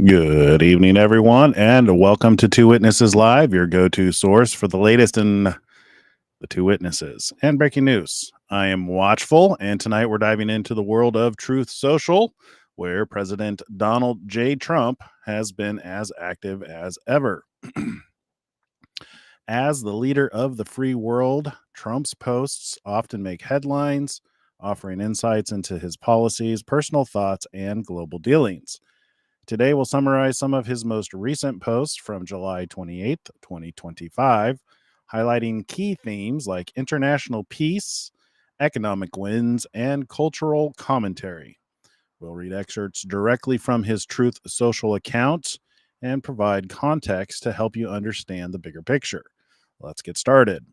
Good evening, everyone, and welcome to Two Witnesses Live, your go to source for the latest in the Two Witnesses and breaking news. I am Watchful, and tonight we're diving into the world of Truth Social, where President Donald J. Trump has been as active as ever. As the leader of the free world, Trump's posts often make headlines, offering insights into his policies, personal thoughts, and global dealings. Today, we'll summarize some of his most recent posts from July 28th, 2025, highlighting key themes like international peace, economic wins, and cultural commentary. We'll read excerpts directly from his Truth Social account and provide context to help you understand the bigger picture. Let's get started.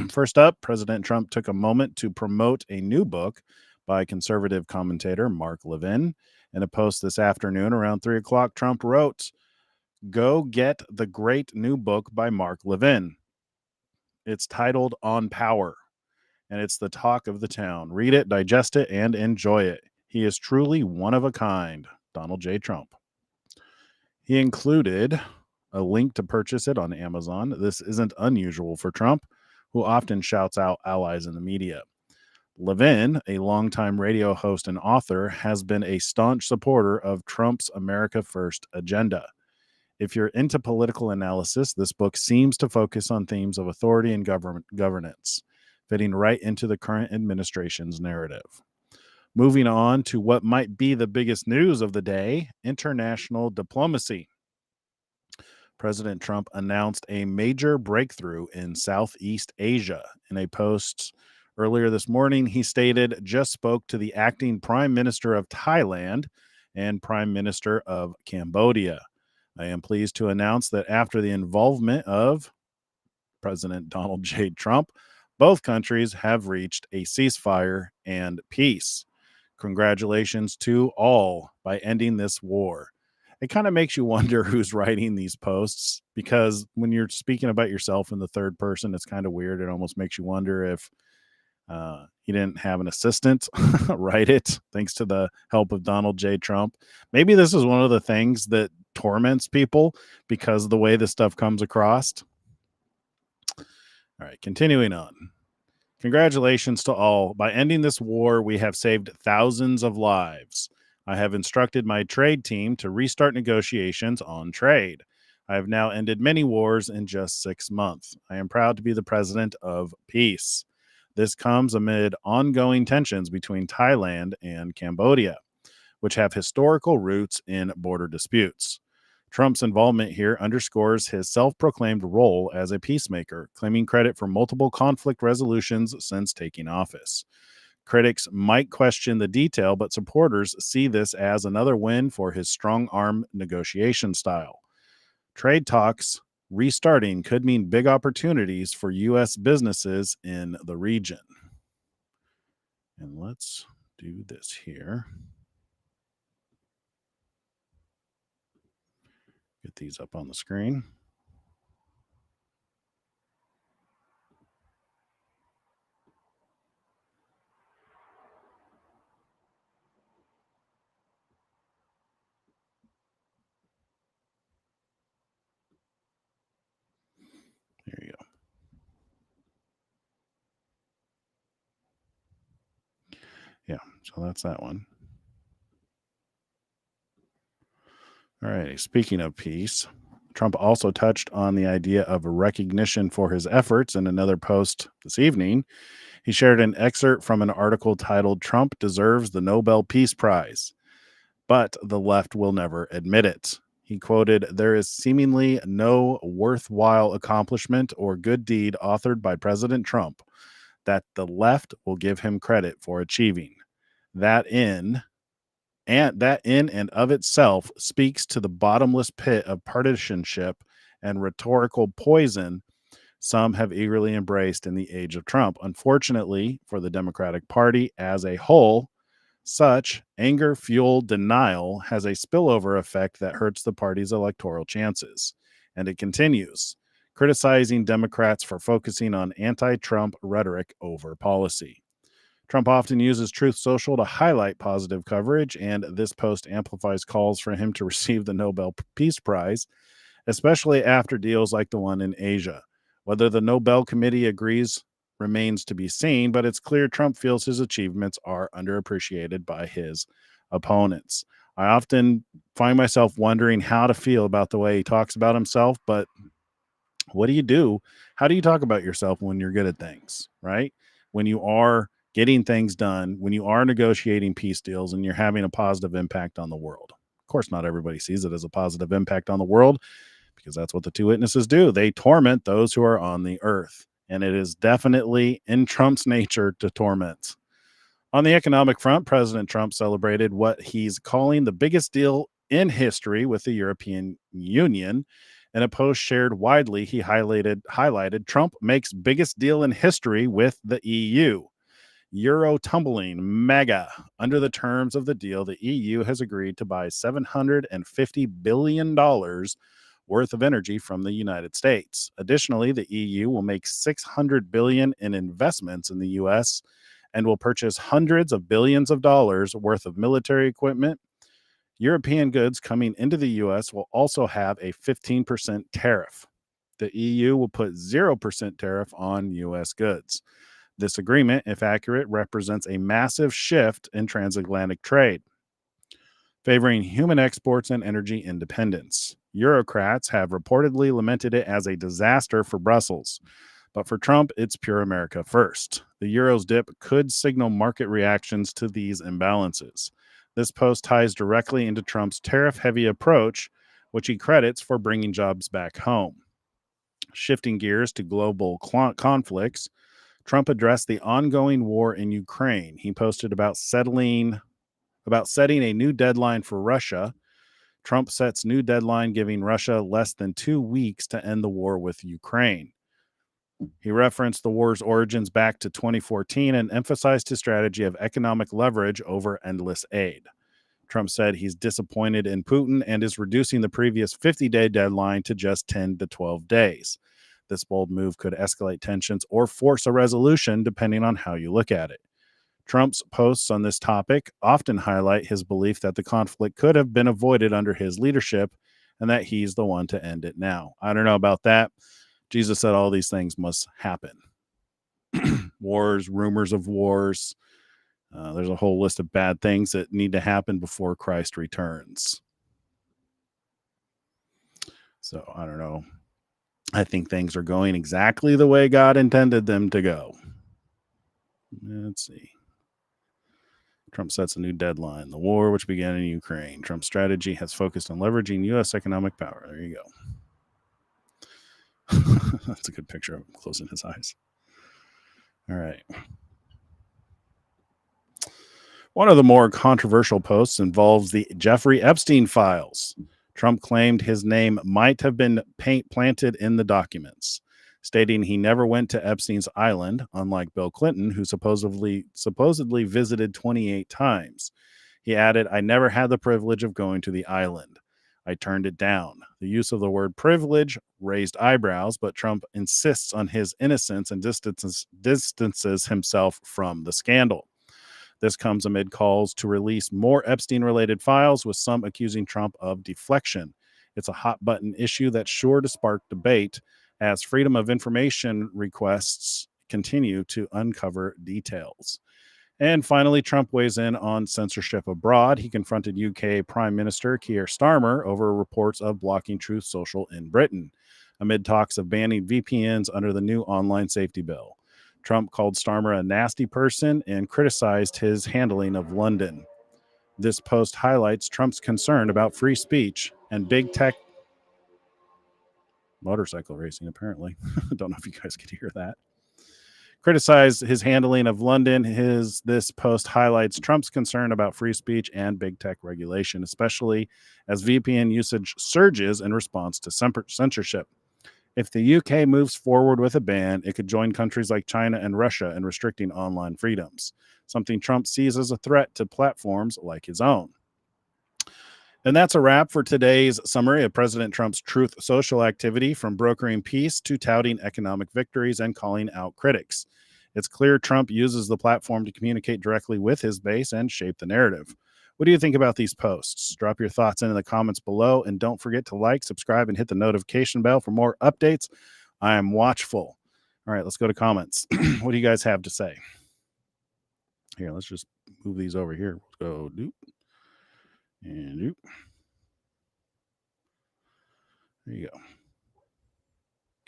First up, President Trump took a moment to promote a new book by conservative commentator Mark Levin. In a post this afternoon around 3 o'clock, Trump wrote, "Go get the great new book by Mark Levin. It's titled On Power, and it's the talk of the town. Read it, digest it, and enjoy it. He is truly one of a kind. Donald J. Trump." He included a link to purchase it on Amazon. This isn't unusual for Trump, who often shouts out allies in the media. Levin, a longtime radio host and author, has been a staunch supporter of Trump's America First agenda. If you're into political analysis, this book seems to focus on themes of authority and governance, fitting right into the current administration's narrative. Moving on to what might be the biggest news of the day, international diplomacy. President Trump announced a major breakthrough in Southeast Asia. In a post earlier this morning, he stated, "Just spoke to the acting Prime Minister of Thailand and Prime Minister of Cambodia. I am pleased to announce that after the involvement of President Donald J. Trump, both countries have reached a ceasefire and peace. Congratulations to all by ending this war." It kind of makes you wonder who's writing these posts, because when you're speaking about yourself in the third person, it's kind of weird. It almost makes you wonder if he didn't have an assistant write it, thanks to the help of Donald J. Trump. Maybe this is one of the things that torments people because of the way this stuff comes across. All right, continuing on. Congratulations to all. By ending this war, we have saved thousands of lives. I have instructed my trade team to restart negotiations on trade. I have now ended many wars in just 6 months. I am proud to be the president of peace. This comes amid ongoing tensions between Thailand and Cambodia, which have historical roots in border disputes. Trump's involvement here underscores his self-proclaimed role as a peacemaker, claiming credit for multiple conflict resolutions since taking office. Critics might question the detail, but supporters see this as another win for his strong-arm negotiation style. Trade talks restarting could mean big opportunities for U.S. businesses in the region. And let's do this here. Get these up on the screen. There you go. Yeah, so that's that one. All right, speaking of peace, Trump also touched on the idea of recognition for his efforts in another post this evening. He shared an excerpt from an article titled, "Trump Deserves the Nobel Peace Prize, but the left will never admit it." He quoted, "There is seemingly no worthwhile accomplishment or good deed authored by President Trump that the left will give him credit for achieving. That in and of itself speaks to the bottomless pit of partisanship and rhetorical poison some have eagerly embraced in the age of Trump. Unfortunately for the Democratic Party as a whole, such anger-fueled denial has a spillover effect that hurts the party's electoral chances." And it continues, criticizing Democrats for focusing on anti-Trump rhetoric over policy. Trump often uses Truth Social to highlight positive coverage, and this post amplifies calls for him to receive the Nobel Peace Prize, especially after deals like the one in Asia. Whether the Nobel Committee agrees remains to be seen, but it's clear Trump feels his achievements are underappreciated by his opponents. I often find myself wondering how to feel about the way he talks about himself, but what do you do? How do you talk about yourself when you're good at things, right? When you are getting things done, when you are negotiating peace deals and you're having a positive impact on the world. Of course, not everybody sees it as a positive impact on the world because that's what the two witnesses do. They torment those who are on the earth. And it is definitely in Trump's nature to torment. On the economic front, President Trump celebrated what he's calling the biggest deal in history with the European Union. In a post shared widely, he highlighted Trump makes biggest deal in history with the EU. Euro tumbling mega. Under the terms of the deal, the EU has agreed to buy $750 billion worth of energy from the United States. Additionally, the EU will make $600 billion in investments in the US and will purchase hundreds of billions of dollars worth of military equipment. European goods coming into the US will also have a 15% tariff. The EU will put 0% tariff on US goods. This agreement, if accurate, represents a massive shift in transatlantic trade, favoring human exports and energy independence. Eurocrats have reportedly lamented it as a disaster for Brussels. But for Trump, it's pure America first. The euro's dip could signal market reactions to these imbalances. This post ties directly into Trump's tariff-heavy approach, which he credits for bringing jobs back home. Shifting gears to global conflicts, Trump addressed the ongoing war in Ukraine. He posted about setting a new deadline for Russia. Trump sets new deadline, giving Russia less than 2 weeks to end the war with Ukraine. He referenced the war's origins back to 2014 and emphasized his strategy of economic leverage over endless aid. Trump said he's disappointed in Putin and is reducing the previous 50-day deadline to just 10 to 12 days. This bold move could escalate tensions or force a resolution, depending on how you look at it. Trump's posts on this topic often highlight his belief that the conflict could have been avoided under his leadership and that he's the one to end it now. I don't know about that. Jesus said all these things must happen. Wars, rumors of wars. There's a whole list of bad things that need to happen before Christ returns. So I don't know. I think things are going exactly the way God intended them to go. Let's see. Trump sets a new deadline. The war, which began in Ukraine. Trump's strategy has focused on leveraging U.S. economic power. There you go. That's a good picture of him closing his eyes. All right. One of the more controversial posts involves the Jeffrey Epstein files. Trump claimed his name might have been planted in the documents, stating he never went to Epstein's island, unlike Bill Clinton, who supposedly visited 28 times. He added, "I never had the privilege of going to the island. I turned it down." The use of the word privilege raised eyebrows, but Trump insists on his innocence and distances himself from the scandal. This comes amid calls to release more Epstein-related files, with some accusing Trump of deflection. It's a hot-button issue that's sure to spark debate as Freedom of Information requests continue to uncover details. And finally, Trump weighs in on censorship abroad. He confronted UK Prime Minister Keir Starmer over reports of blocking Truth Social in Britain, amid talks of banning VPNs under the new online safety bill. Trump called Starmer a nasty person and criticized his handling of London. This post highlights Trump's concern about free speech and big tech motorcycle racing, apparently. I don't know if you guys could hear that. Criticized his handling of London. This post highlights Trump's concern about free speech and big tech regulation, especially as VPN usage surges in response to censorship. If the UK moves forward with a ban, it could join countries like China and Russia in restricting online freedoms, something Trump sees as a threat to platforms like his own. And that's a wrap for today's summary of President Trump's Truth Social activity, from brokering peace to touting economic victories and calling out critics. It's clear Trump uses the platform to communicate directly with his base and shape the narrative. What do you think about these posts? Drop your thoughts in the comments below, and don't forget to like, subscribe, and hit the notification bell for more updates. I am watchful. All right, let's go to comments. What do you guys have to say? Here, let's just move these over here. We'll go doop and doop. There you go.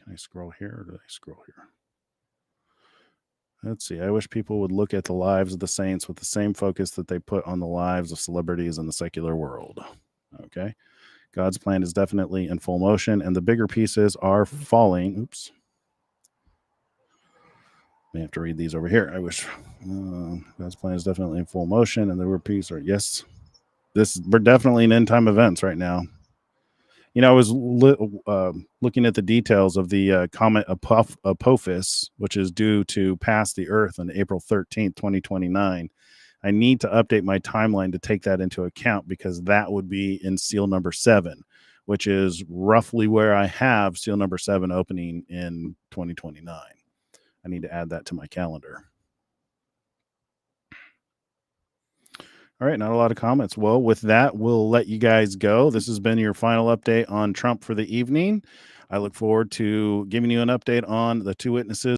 Can I scroll here or do I scroll here? Let's see. I wish people would look at the lives of the saints with the same focus that they put on the lives of celebrities in the secular world. Okay. God's plan is definitely in full motion, and the bigger pieces are falling. Oops. May have to read these over here. I wish. God's plan is definitely in full motion, and the bigger pieces are, yes. We're definitely in end time events right now. You know, I was looking at the details of the comet Apophis, which is due to pass the Earth on April 13th, 2029. I need to update my timeline to take that into account because that would be in seal number 7, which is roughly where I have seal number 7 opening in 2029. I need to add that to my calendar. All right, not a lot of comments. Well, with that, we'll let you guys go. This has been your final update on Trump for the evening. I look forward to giving you an update on the 2 witnesses